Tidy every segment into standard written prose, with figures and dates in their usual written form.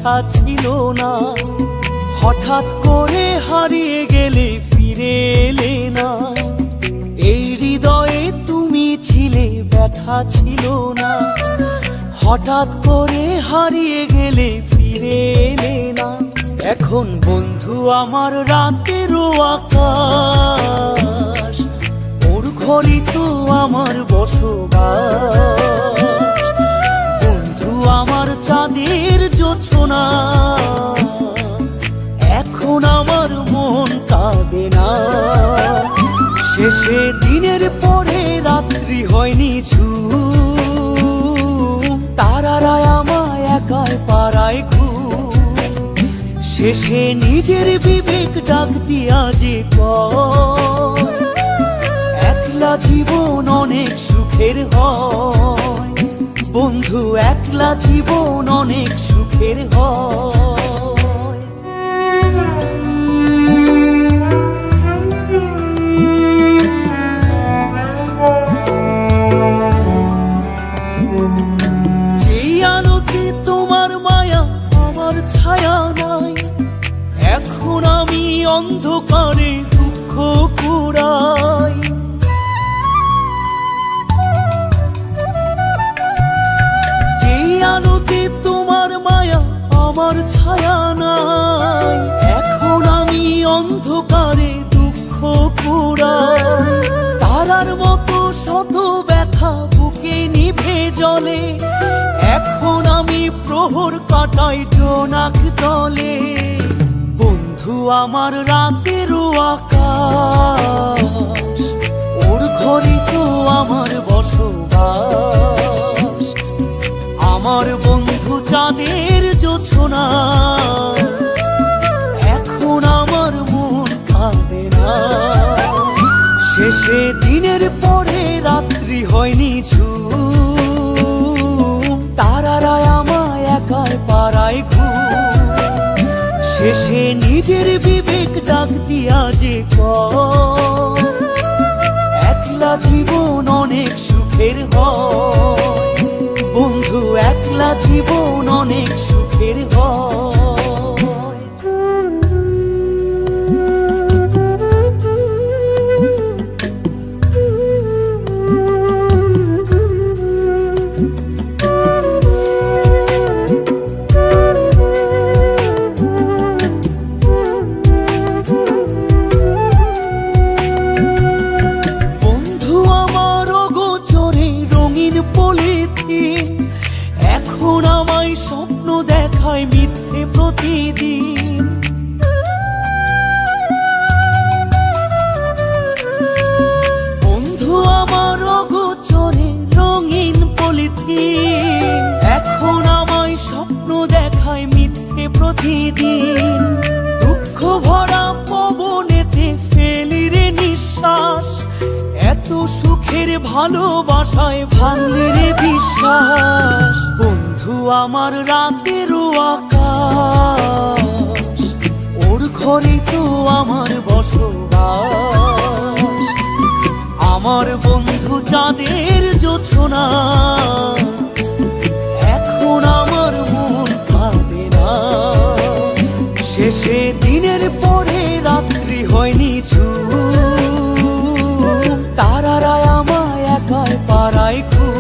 কথা ছিল না। হঠাৎ করে হারিয়ে গেলে ফিরে এলে না। এই হৃদয়ে তুমি ছিলে, ব্যথা ছিল না। হঠাৎ করে হারিয়ে গেলে ফিরে এলে না। এখন বন্ধু আমার রাতেরও আকাশ, ওর ঘরই তো আমার বসবাস। বন্ধু আমার চাঁদের জোছনা, এখন আমার মন কাঁদে না। শেষে দিনের পরে রাত্রি হয়নি ঝুম, তারারা আমায় একাই পাড়ায় ঘুম। শেষে নিজের বিবেক ডাক দিয়া যে কয়, একলা জীবন অনেক সুখের হয়। বন্ধু একলা জীবন অনেক সুখের হয়। যেই আলোতে তোমার মায়া আমার ছায়া নাই, এখন আমি অন্ধকারে দুঃখ কুড়াই। যেই আলোতে তোমার মায়া আমার ছায়া নাই, এখন আমি অন্ধকারে দুঃখ কুড়াই। তারার মতো শত ব্যথা বুকে নিভে জ্বলে, এখন আমি প্রহর কাটাই জোনাক তলে। বন্ধু আমার রাতেরও আকাশ, ওর ঘরে তো আমার বসবাস। আমার বন্ধু চাঁদের জোছনা, এখন আমার মন কাঁদে না। শেষে দিনের পরে রাত্রি হয়নি ঝুম, তারারা আমায় একাই পাড়ায় ঘুম। শেষে নিজের বিবেক ডাক দিয়া যে কয়, একলা জীবন অনেক সুখের হয়। বন্ধু একলা জীবন অনেক সুখের হয়। এখন আমায় স্বপ্ন দেখায় মিথ্যে প্রতিদিন। বন্ধু আমার অগোচরে রঙিন পলিথিন, এখন আমায় স্বপ্ন দেখায় মিথ্যে প্রতিদিন। দুঃখ ভরা পবনেতে ফেলি রে নিঃশ্বাস, এত সুখের ভালোবাসায় ভাঙলি রে বিশ্বাস। বন্ধু আমার রাতেরও আকাশ, ওর ঘরে তো আমার বসবাস। আমার বন্ধু চাঁদের জোছনা, এখন আমার মন কাঁদে না। শেষে দিনের পরে রাত্রি হয়নি ঝুম, তারারা আমায় একাই পাড়ায় ঘুম।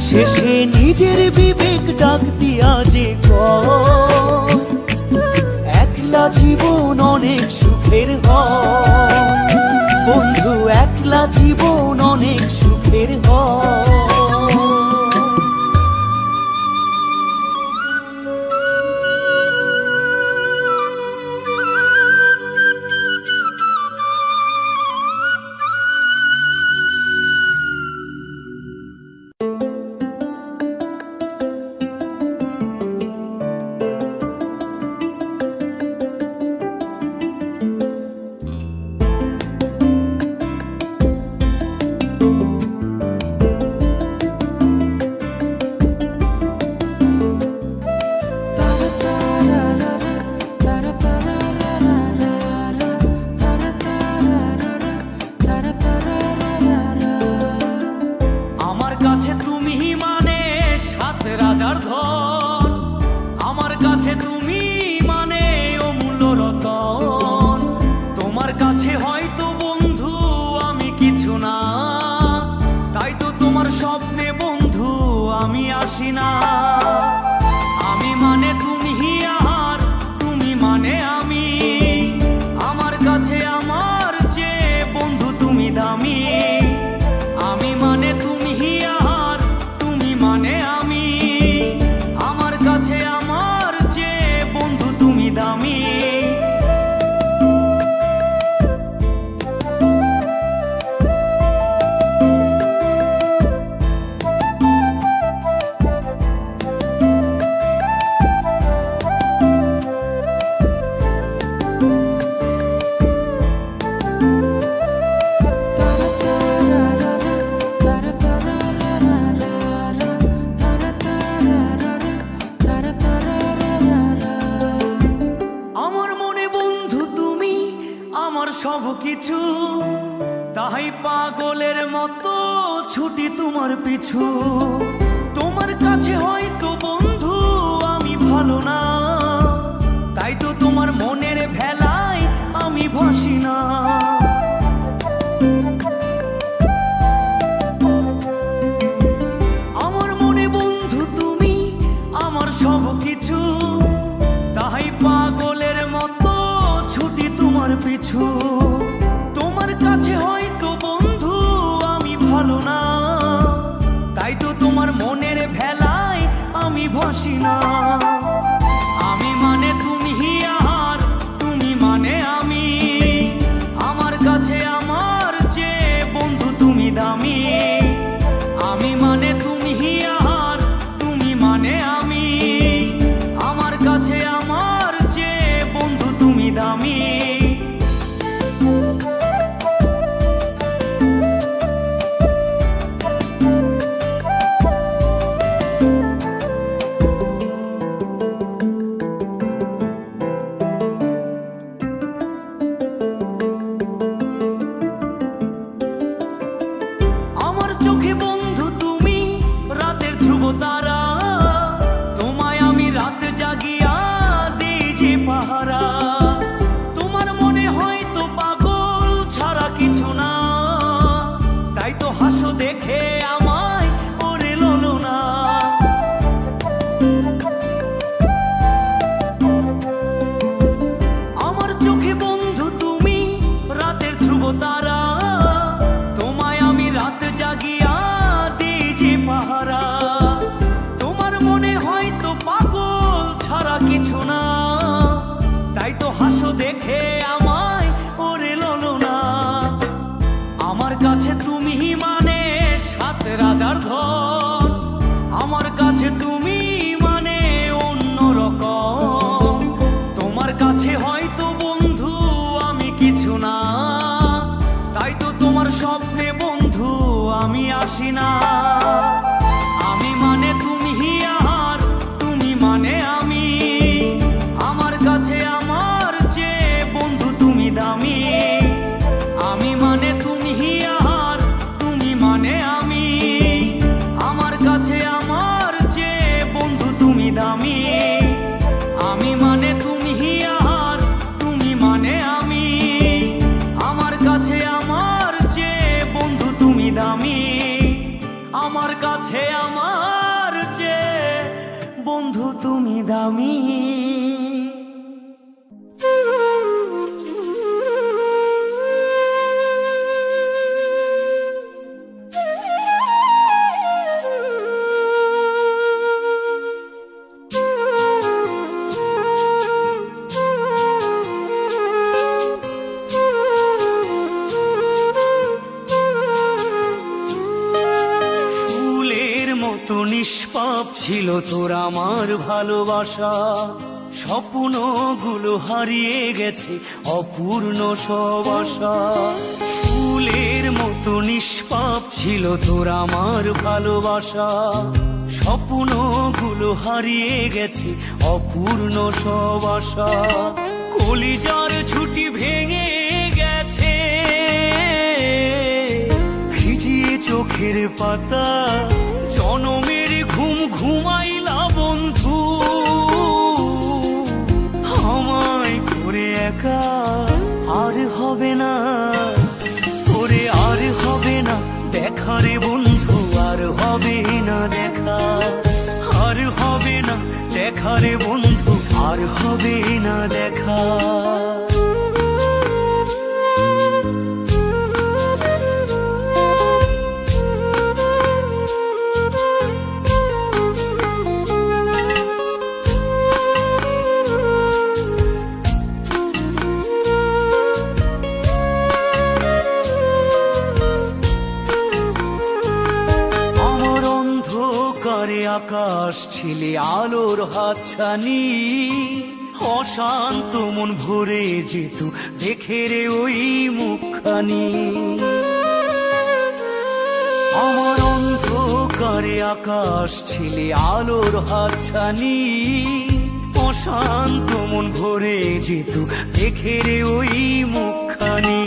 শেষে নিজের বিবেক ডাক দিয়া যে কয়, একলা জীবন অনেক সুখের হয়। বন্ধু একলা জীবন অনেক সুখের হয়। ভাসি না। আমি মানে তুমি আর তুমি মানে আমি, আমার কাছে আমার চেয়ে বন্ধু তুমি দামি। আমি মানে তুমি আর তুমি মানে আমি, আমার কাছে আমার চেয়ে বন্ধু তুমি দামি। আমার সব কিছু, তাই পাগলের মতো ছুটি তোমার পিছু। তোমার কাছে হয়তো বন্ধু আমি ভালো না, তাই তো তোমার মনের ভেলায় আমি ভাসি না। আমার মনে বন্ধু তুমি আমার সব কিছু, তাই পাগলের মতো ছুটি তোমার পিছু। তোমার কাছে হয়তো বন্ধু আমি ভালো না, তাই তো তোমার মনের ভেলায় আমি ভাসি না। আমি মানে তুমি আর তুমি মানে আমি, আমার কাছে আমার চেয়ে বন্ধু তুমি দামি। আমি মানে তুমি আর তুমি মানে আমি, আমার কাছে আমার চেয়ে বন্ধু তুমি দামি। আমার চোখে বন্ধু তুমি রাতের ধ্রুব তারা, তোমায় আমি রাত জাগিয়া দেই যে পাহারা। তোমার মনে হয়তো পাগল ছাড়া কিছু না, তাই তো হাসো দেখে আমায় ওরে ললো না। আমার চোখে বন্ধু তুমি রাতের ধ্রুব তারা, তোমায় আমি রাত জাগিয়া দেই যে পাহারা। তোমার মনে হয়তো পাগল ছাড়া কিছু না, তাই তো হাসো দেখে আমায় ওরে ললো না। আমার কাছে তুমি মানে সাত রাজার ধন, আমার কাছে তুমি মানে অন্য রকম। তোমার কাছে হয়তো বন্ধু আমি কিছু না, তাই তো তোমার স্বপ্নে বন্ধু আমি আসি না। আমি মানে তুমি আর তুমি মানে আমি, আমার কাছে আমার চেয়ে বন্ধু তুমি দামি। আমি মানে তুমি আর তুমি মানে আমি, আমার কাছে আমার চেয়ে বন্ধু তুমি দামি। আমি মানে তুমি আর তুমি মানে আমি, আমার কাছে আমার চেয়ে বন্ধু তুমি দামি। আমার কাছে আমার চেয়ে বন্ধু তুমি দামি। তো নিষ্পাপ ছিল তোর আমার ভালোবাসা, স্বপ্নগুলো হারিয়ে গেছে অপূর্ণ সব আশা। ফুলের মতো নিষ্পাপ ছিল তোর আমার ভালোবাসা, স্বপ্নগুলো হারিয়ে গেছে অপূর্ণ সব আশা। কলিজার ছুটি ভেঙে গেছে, ভিজিয়ে চোখের পাতা, জনমের ঘুম ঘুমাইলা বন্ধু। আমায় করে একা আর হবে না, করে আর হবে না দেখা রে বন্ধু, আর হবে না দেখা। হবে না দেখা। আকাশ ছিলে আলোর হাতছানি, অশান্ত মন ভরে যেত দেখে রে ওই মুখখানি। আমার অন্ধকারে আকাশ ছিলে আলোর হাতছানি, অশান্ত মন ভরে যেত দেখে রে ওই মুখখানি।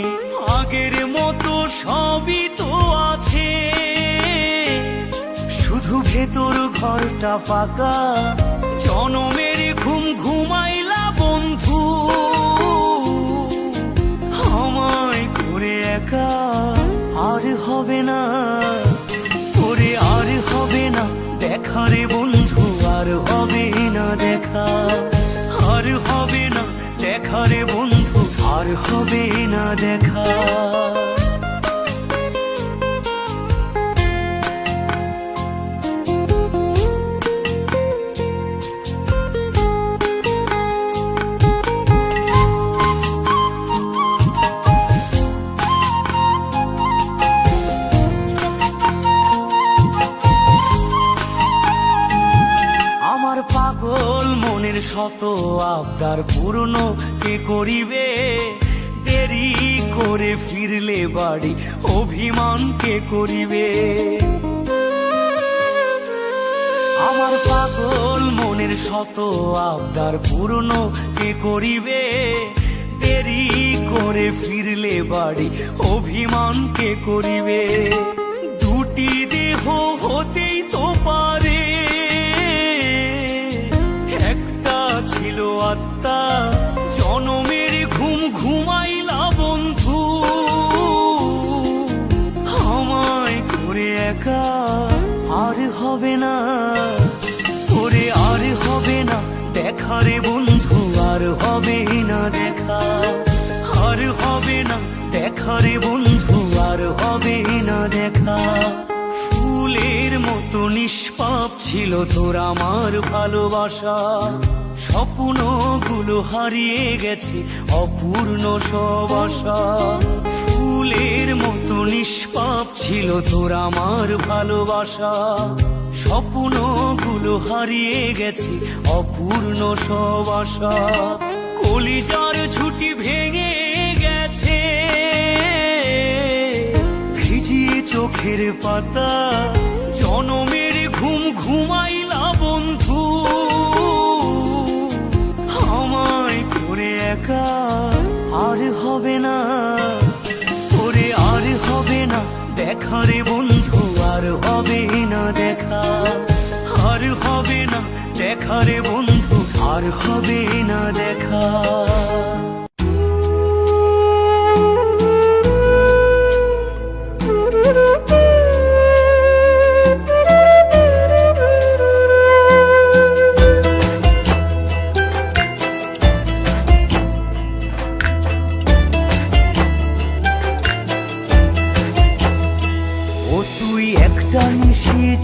আগের মতো সবই তো আছে, শুধু ভেতর ঘরটা ফাঁকা। জনমের ঘুম ঘুমাইলা বন্ধু, আমায় করে একা। আর হবে না ওরে, আর হবে না দেখা রে বন্ধু, আর হবে না দেখা। আর হবে না দেখা রে বন্ধু, আর হবে না দেখা। পাগল মনের শত আবদার পূর্ণ কে করিবে? দেরি করে ফিরলে বাড়ি অভিমান কে করিবে? আমার পাগল মনের শত আবদার পূর্ণ কে করিবে? দেরি করে ফিরলে বাড়ি অভিমান কে করিবে? দুটি দেহ হতেই তো পারে, ছিল আত্মা। জনমের ঘুম ঘুমাইলা বন্ধু, আমায় করে একা। আর হবে না ওরে, আর হবে না দেখা রে বন্ধু, আর হবে না দেখা। আর হবে না দেখা রে বন্ধু, আর হবে না দেখা। ফুলের মতো নিষ্পাপ ছিল তোর আমার ভালোবাসা, স্বপ্নগুলো হারিয়ে গেছে অপূর্ণ সব আশা। ফুলের মতো নিষ্পাপ ছিল তোর আমার ভালোবাসা, স্বপ্নগুলো হারিয়ে গেছে অপূর্ণ সব আশা। কলিজার ঝুঁটি ভেঙে গেছে ভিজিয়ে চোখের পাতা। জনমের ঘুম ঘুমাইলা বন্ধু, আমায় করে একা। আর হবে না ওরে, আর হবে না দেখা রে বন্ধু, আর হবে না দেখা। আর হবে না দেখা রে বন্ধু, আর হবে না দেখা।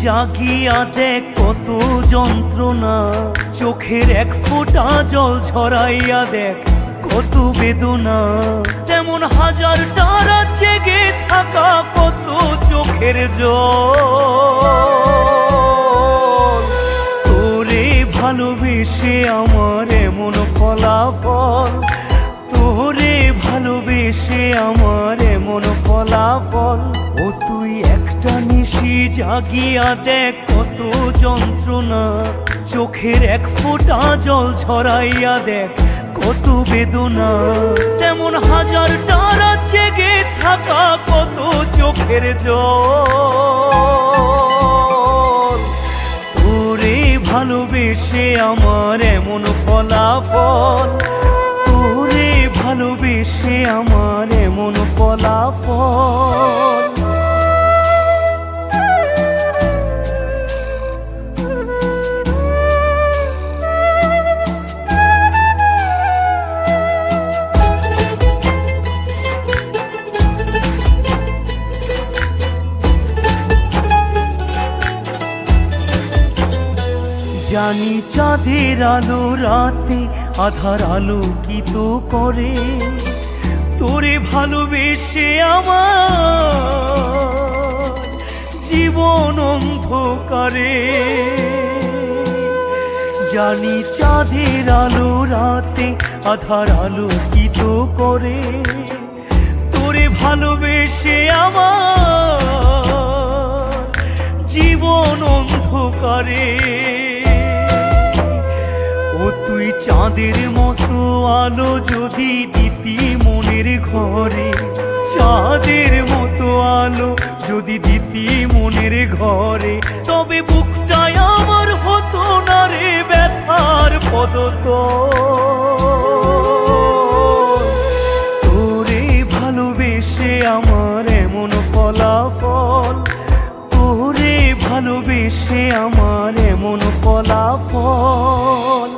জাগিয়া দেখ কত যন্ত্রণা, চোখের এক ফোঁটা জল ঝরাইয়া দেখ কত বেদনা। তেমন হাজারটা রাত জেগে থাকা কত চোখের জল। তোরে ভালোবেসে আমার এমন ফলাফল, তোরে ভালোবেসে আমার এমন ফলাফল। ও তুই একটা নিশি জাগিয়া দেখ কত যন্ত্রণা, চোখের এক ফোঁটা জল ঝরাইয়া দেখ কত বেদনা। তেমন হাজারটা রাত জেগে থাকা কত চোখের জল। তোরে ভালোবেসে আমার এমন ফলাফল, তোরে ভালোবেসে আমার এমন ফলাফল। জানি চাঁদের আলো রাতে আধার আলোকিত করে, তোরে ভালোবেসে আমার জীবন অন্ধকারে। জানি চাঁদের আলো রাতে আধার আলোকিত করে, তোরে ভালোবেসে আমার জীবন অন্ধকারে। ও তুই চাঁদের মতো আলো যদি দিতি মনের ঘরে, চাঁদের মতো আলো যদি দিতি মনের ঘরে, তবে বুকটাই আমার হতো না রে ব্যথার পদতল। তোরে ভালোবেসে আমার এমন ফলাফল, তোরে ভালোবেসে আমার এমন ফলাফল।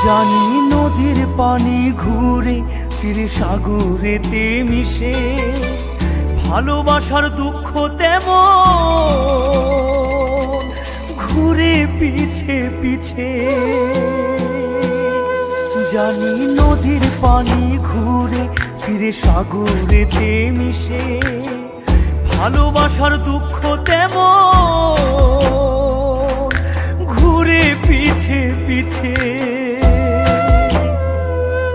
জানি নদীর পানি ঘুরে ফিরে সাগরেতে মিশে, ভালোবাসার দুঃখ তেমন ঘুরে পিছে পিছে। জানি নদীর পানি ঘুরে ফিরে সাগরেতে মিশে, ভালোবাসার দুঃখ তেমন ঘুরে পিছে পিছে।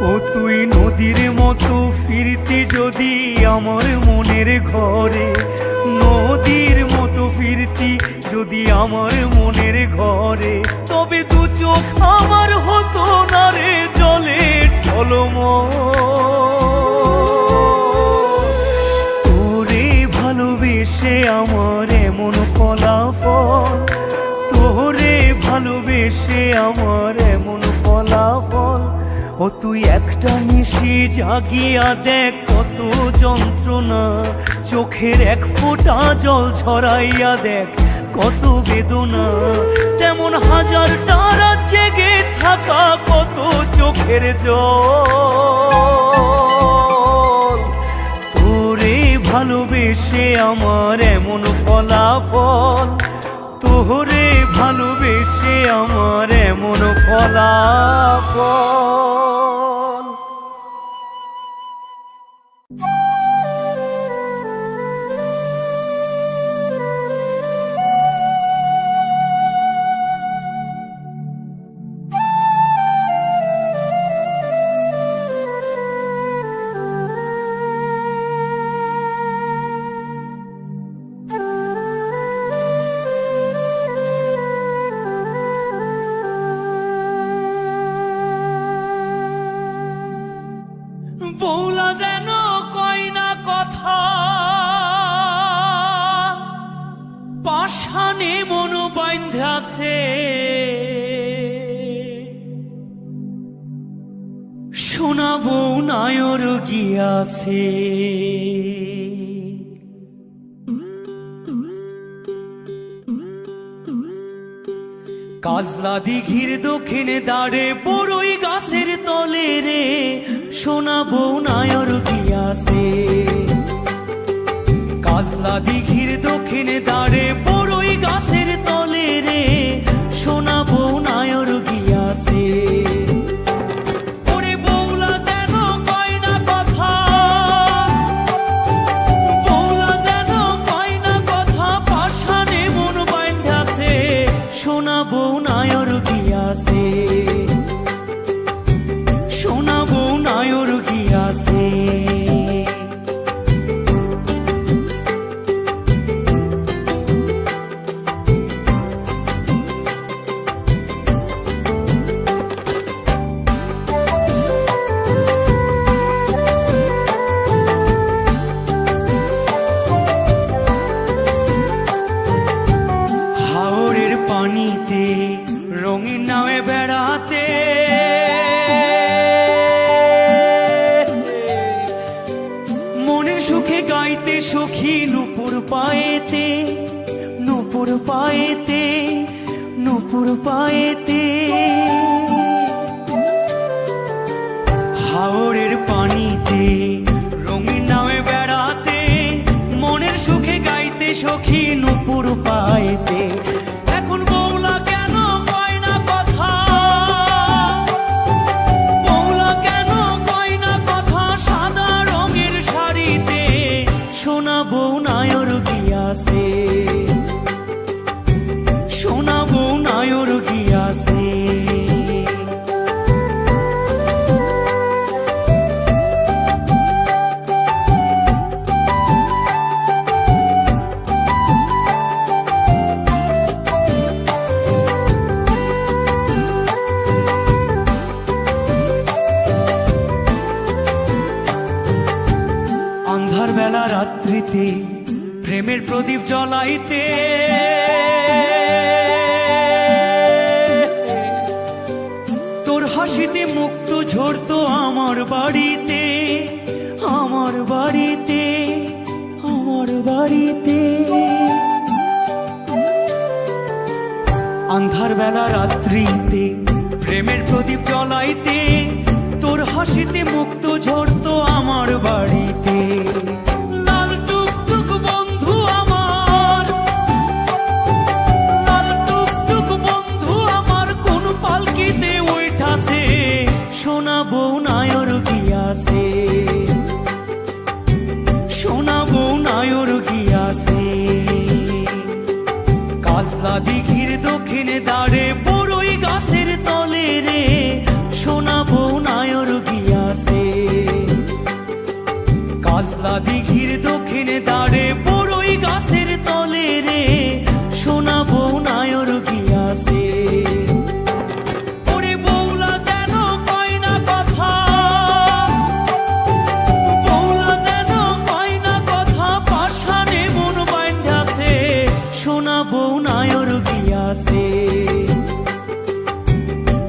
ও তুই নদীর মতো ফিরতি যদি আমার মনের ঘরে, নদীর মতো ফিরতি যদি আমার মনের ঘরে, তবে দু চোখ আমার হতো না রে জলে টলমল। তোরে ভালোবেসে আমার এমন ফলাফল, তোরে ভালোবেসে আমার এমন ফলাফল। ও তুই একটা নিশি জাগিয়া দেখ কত যন্ত্রণা, চোখের এক ফোঁটা জল ঝরাইয়া দেখ কত বেদনা, তেমন হাজারটা রাত জেগে থাকা কত চোখের জল। তোরে ভালোবেসে আমার এমন ফলাফল, তোরে ভালোবেসে আমার এমন ফলাফল। বৌলা যেন কয় না কথা, পাষাণে মন বাঁধাছে, সোনা বউ নায়র গিয়াছে। কাজলা দিঘির দক্ষিণে দাঁড়ে বড়ই গাছের তলে রে, সোনা বউ নায়র গিয়াছে। কাজলা দিঘির দক্ষিণে দাঁড়ে বড়ই গাছের তলে রে, সোনা বউ নায়র গিয়াছে। ওরে বৌলা যেন কয় না কথা, বৌলা যেন কয় না কথা, পাষাণে মন বাঁধাছে, সোনা বউ নায়র গিয়াছে, সোনা বউ নায়র গিয়াছে। হাওরের পানিতে রঙিন নামে বেড়াতে, মনের সুখে গাইতে সখী নুপুর পায়ে পায়েতে, নূপুর পায়েতে, নূপুর পায়েতে। হাওরের পানিতে রঙিন নামে বেড়াতে, মনের সুখে গাইতে সখী নূপুর পায়েতে। এখন বৌলা কেন কয় না কথা, বৌলা কেন কয় না কথা, সাদা রঙের শাড়িতে সোনা বউ নায়র গিয়াছে, সোনা বউ নায়র গিয়াছে। আন্ধার বেলা রাত্রিতে প্রেমের প্রদীপ জ্বলাইতে, তোর হাসিতে মুক্ত ঝরতো আমার বাড়িতে, আমার বাড়িতে, আমার বাড়িতে। আন্ধার বেলা রাত্রিতে প্রেমের প্রদীপ জ্বলাইতে, তোর হাসিতে মুক্ত ঝরতো আমার বাড়িতে। লাল টুকটুক বন্ধু আমার, লাল টুকটুক বন্ধু আমার, কোন পালকিতে উঠাছে সোনা বউ নায়র গিয়াছে, সোনা বউ নায়র গিয়াছে। কাজলা দিঘির দক্ষিণে দাঁড়ে বড়ই গাছের তলে রে সোনা বউ নায়র গিয়াছে। কাজলা দিঘির দক্ষিণে দাঁড়ে বড়ই গাছের তলে রে সোনা বউ নায়র গিয়াছে। ওরে বৌলা যেন কয় না কথা, বৌলা যেন কয় না কথা, পাষাণে মন বাঁধাছে সোনা বউ নায়র গিয়াছে,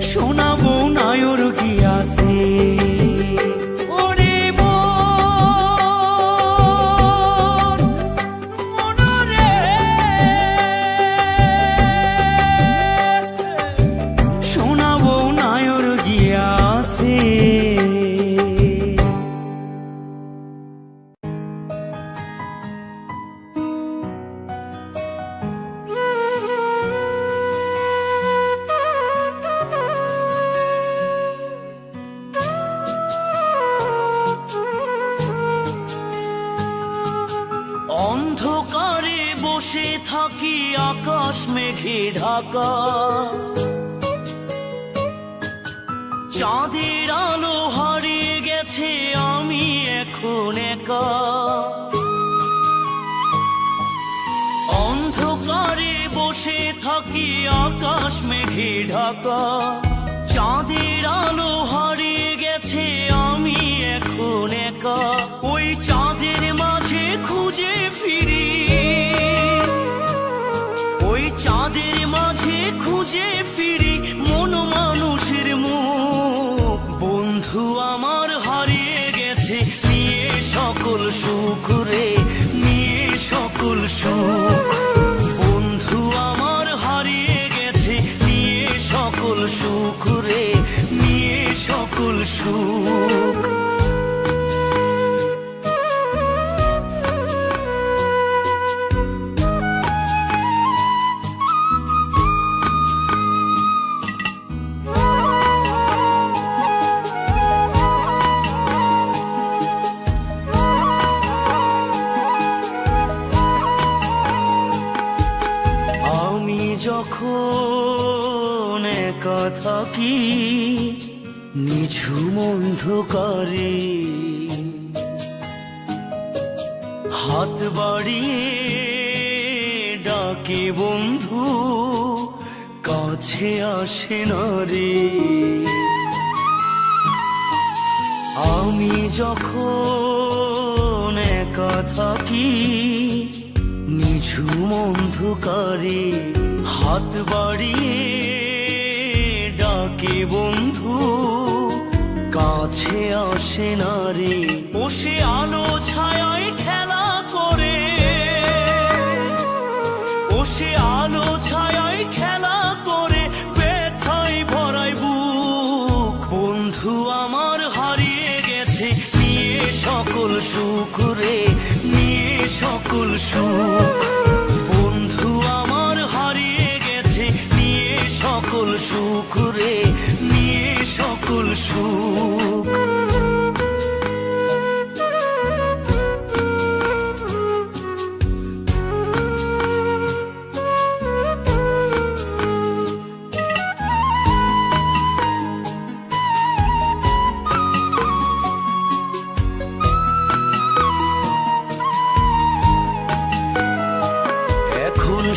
সোনা বউ নায়র গিয়াছে। ওরে মন, মন রে, সোনা বউ নায়র গিয়াছে। অন্ধকারে বসে থাকি আকাশ মেঘে ঢাকা, চাঁদের আলো হারিয়ে গেছে আমি এখন একা। অন্ধকারে বসে থাকি আকাশ মেঘে ঢাকা, চাঁদের আলো হারিয়ে গেছে আমি এখন একা। ওই চাঁদের মাঝে খুঁজে ফিরি, ওই চাঁদের মাঝে খুঁজে ফিরি মন মানুষের মুখ। বন্ধু আমার হারিয়ে গেছে নিয়ে সকল সুখ রে, নিয়ে সকল সুখ। বন্ধু আমার হারিয়ে গেছে নিয়ে সকল সুখ রে, নিয়ে সকল সুখ। যখন একা থাকি নিঝুম অন্ধকারে, হাত বাড়িয়ে ডাকে বন্ধু কাছে আসে না রে। আমি যখন একা থাকি নিঝুম অন্ধকারে, হাত বাড়িয়ে ডাকে বন্ধু কাছে আসে না রে। বসে আলো ছায়ায় খেলা করে, হারিয়ে গেছে নিয়ে সকল সুখ রে, নিয়ে সকল সুখ। বন্ধু আমার হারিয়ে গেছে নিয়ে সকল সুখ রে, নিয়ে সকল সুখ।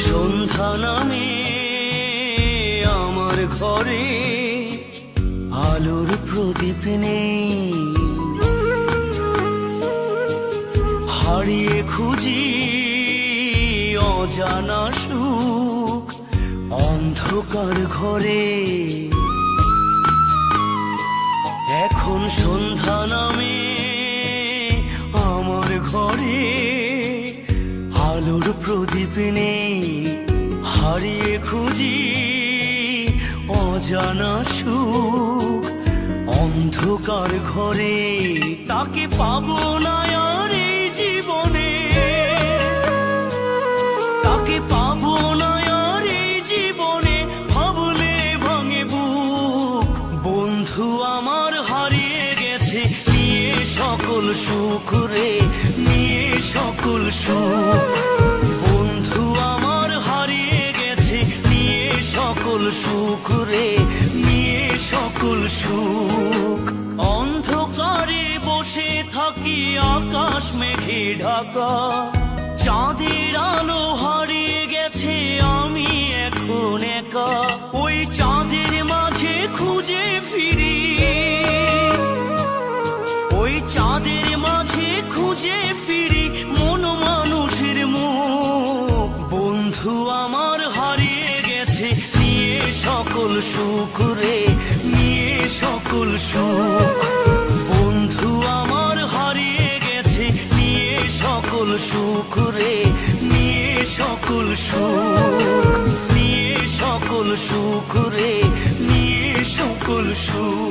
সন্ধ্যা নামে আমার ঘরে আলোর প্রদীপ নেই, হারিয়ে খুঁজি অজানা সুখ অন্ধকার ঘরে। এখন সন্ধ্যা নামে আমার ঘরে আলোর প্রদীপ নেই, হারিয়ে খুঁজি অজানা সুখ অন্ধকার ঘরে। তাকে পাবো না আর এই জীবনে, তাকে পাবো না আর এই জীবনে, ভাবলে ভাঙে বুক। বন্ধু আমার হারিয়ে গেছে নিয়ে সকল সুখ রে, নিয়ে সকল সুখ। বন্ধু আমার হারিয়ে গেছে নিয়ে সকল সুখ রে, নিয়ে সকল সুখ। অন্ধকারে বসে থাকি আকাশ মেঘে ঢাকা, চাঁদের আলো হারিয়ে গেছে আমি এখন একা। ওই চাঁদের মাঝে খুঁজে ফিরি, ওই চাঁদের মাঝে খুঁজে ফিরি মন মানুষের মুখ। বন্ধু আমার হারিয়ে গেছে নিয়ে সকল সুখ রে, নিয়ে সকল সুখ। বন্ধু আমার হারিয়ে গেছে নিয়ে সকল সুখ রে, নিয়ে সকল সুখ, নিয়ে সকল সুখ রে, নিয়ে সকল সুখ।